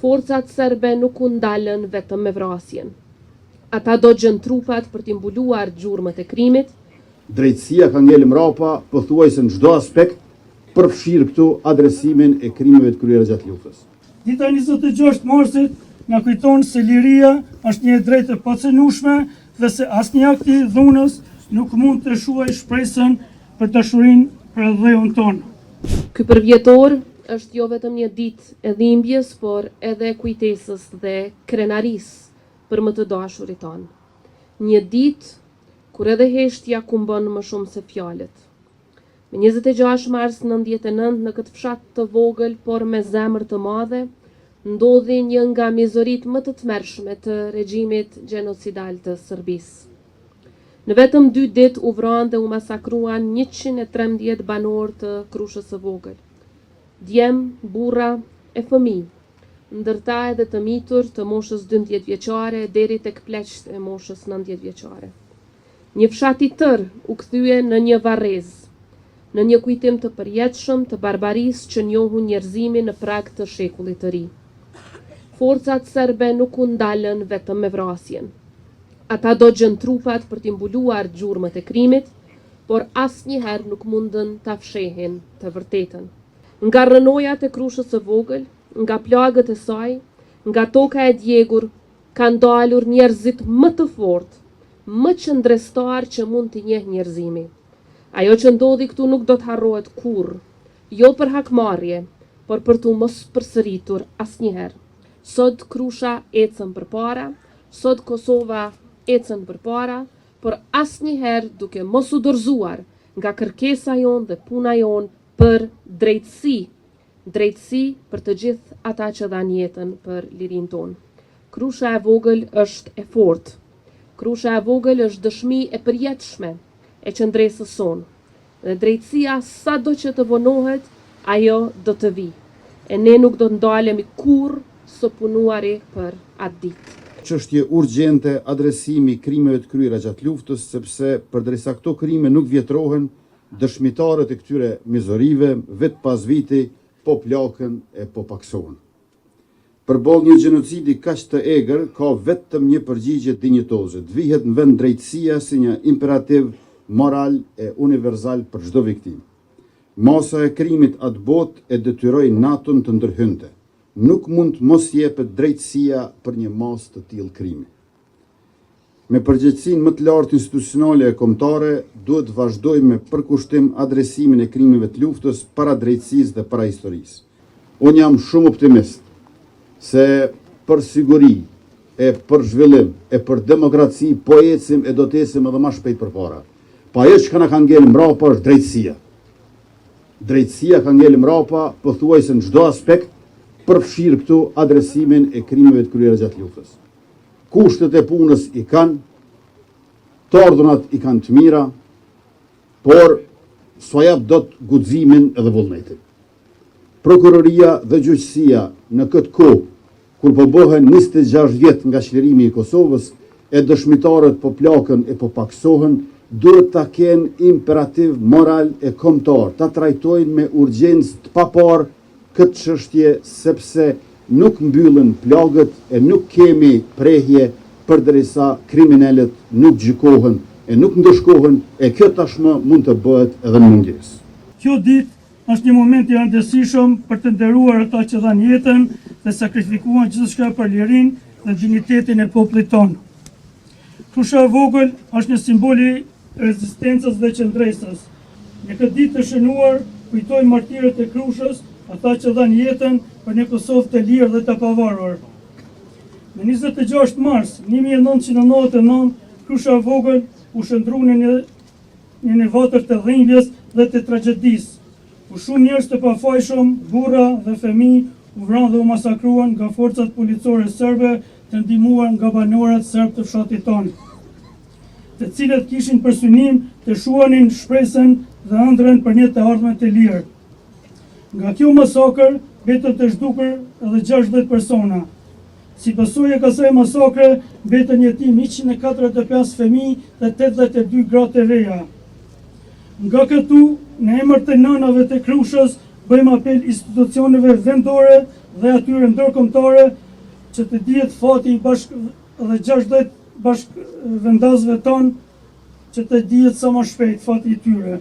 Forcat serbe nuk u ndalën vetëm me vrasjen. Ata dogjën trupat për t'i mbuluar gjurmët e krimit. Drejtësia ka ngel mrapa pothuajse në çdo aspekt, përfshirë këtu adresimin e krimeve të kryera gjatë luftës. Dita 26 marsit na kujton se liria është një drejtë e pacenueshme dhe se asnjë akt i dhunës nuk mund të shuaj shpresën për dashurinë për dheun tonë. Ky përvjetor është jo vetëm një ditë e dhimbjes, por edhe kujtesës dhe krenarisë për më të dashurit tanë. Një ditë kur edhe heshtja kumbon më shumë se fjalët. Me 26 mars 99 në këtë fshat të vogël, por me zemër të madhe, ndodhi një nga mizoritë më të tmerrshme të regjimit gjenocidal të Serbisë. Në vetëm 2 ditë u vranë dhe u masakruan 113 banor të Krushës së Vogël. Djem, burra e fëmijë, ndërta edhe të mitur të moshës 12 vjeçare deri tek pleqt e moshës 90 vjeçare. Një fshat i tërë u kthye në një varrezë, në një kujtim të përjetshëm të barbarisë që njohu njerëzimin në prag të shekullit të ri. Forcat serbe nuk u ndalën vetëm me vrasjen. Ata dogjën trupat për t'i mbuluar gjurmët e krimit, por asnjëherë nuk mundën ta fshehin të vërtetën. Nga rrënojat e Krushës së Vogël, nga plagët e saj, nga toka e djegur, kanë dalur njerëzit më të fortë, më qëndrestar që mund t'i njeh njerëzimi. Ajo që ndodhi këtu nuk do të harrohet kurrë, jo për hakmarrje, por për t'u mos përsëritur asnjëherë. Sot Krusha ecën përpara, sot Kosova ecën përpara, por asnjëherë duke mos u dorëzuar nga kërkesa jonë dhe puna jonë për drejtësi, drejtësi për të gjithë ata që dhanë jetën për lirinë tonë. Krusha e vogël është e fortë. Krusha e vogël është dëshmi e përjetshme e qëndresës sonë. Dhe drejtësia sado që të vonohet, ajo do të vi. E ne nuk do të ndalemi kurrë së punuari për atë ditë. Çështje urgjente adresimi krimeve të kryera gjatë luftës, sepse përderisa këto krime nuk vjetrohen, dëshmitarët e këtyre mizorive vetë pas viti po plakën e po paksohen. Përballë një gjenocidi kaq të egër, ka vetëm një përgjigje dinjitoze. Të vihet në vend drejtësia si një imperativ moral e universal për çdo viktim. Masa e krimit atë botë e detyroi NATO-n të ndërhynte. Nuk mund mos jepet drejtësia për një masë të tillë krimi. Me përgjegjësinë më të lartë institucionale e kombëtare, duhet vazhdojmë me përkushtim adresimin e krimeve të luftës para drejtësisë dhe para historisë. Unë jam shumë optimist se për siguri, e për zhvillim, e për demokraci, po ecim e do të ecim edhe më shpejt përpara. Pa ajo që na ka ngel mbrapa është drejtësia. Drejtësia ka ngel mbrapa pothuajse në çdo aspekt, përfshirë këtu adresimin e krimeve të kryera gjatë luftës. Kushtet e punës i kanë, të ardhunat i kanë të mira, por s'u jap dot guximin edhe vullnetin. Prokuroria dhe gjyqësia në këtë kohë, kur po bëhen 26 vjet nga çlirimi i Kosovës, e dëshmitarët po plakën e po paksohen, duhet ta kenë imperativ moral e kombëtar, ta trajtojnë me urgjencë të paparë këtë çështje, sepse nuk mbyllen plagët e nuk kemi prehje përderisa kriminalët nuk gjykohen e nuk ndëshkohen, e kjo tashmë mund të bëhet edhe në mungesë. Kjo ditë është një moment i rëndësishëm për të nderuar ata që dhanë jetën dhe sakrifikuan gjithçka për lirinë dhe dinjitetin e popullit tonë. Krusha e vogël është një simbol i rezistencës dhe qëndresës. Në këtë ditë të shënuar kujtojmë martirët e Krushës, ata që dhanë jetën për një Kosovë të lirë dhe të pavarur. Në 26 mars 1999, Krusha e vogël u shndrua në një vatër të dhimbjes dhe të tragjedisë. U shumë njerëz të pafajshëm, burra dhe fëmijë u vranë dhe u masakruan nga forcat policore serbe të ndihmuar nga banorët serb të fshatit tonë, të cilët kishin për synim të shuanin shpresën dhe ëndrrën për një të ardhmen të lirë. Nga kjo masakër betën të zhdukur edhe 60 persona. Si pasojë e kësaj masakre betën jetim 145 fëmijë dhe 82 gra të reja. Nga këtu, në emër të nënave të Krushës, bëjmë apel institucioneve vendore dhe atyre ndërkombëtare që të dihet fati i dhe 60 bashkëvendasëve tonë që të dihet sa më shpejt fati i tyre.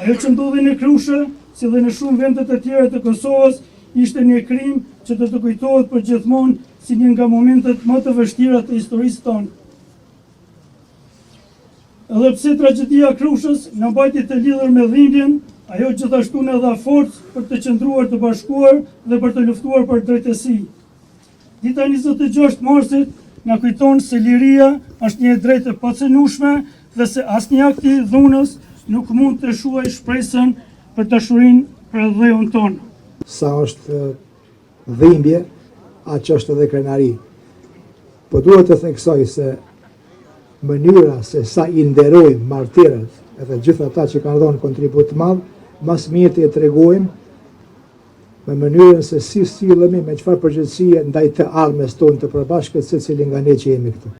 Ajo që ndodhi në Krushe, si dhe në shumë vendet e tjera të Kosovës, ishte një krim që do të kujtohet për gjithmonë si një nga momentet më të vështira të historisë tonë. Edhe pse tragjedia e Krushës na mbajti të lidhur me dhimbjen, ajo gjithashtu na dha forcë për të qëndruar të bashkuar dhe për të luftuar për drejtësi. Dita 26 marsit na kujton se liria është një drejtë e pacënueshme dhe se asnjë akt i dhunës nuk mund të shuaj shpresën për dashurinë për dheun tonë. Sa është dhimbje, aq është edhe krenari. Po duhet të theksoj se mënyra se sa i nderojmë martirët edhe gjithë ata që kanë dhënë kontribut të madh, mas mirë të tregojmë me mënyrën se si sillemi me çfarë përgjegjësie ndaj të ardhmes tonë të përbashkët secili nga ne që jemi këtu.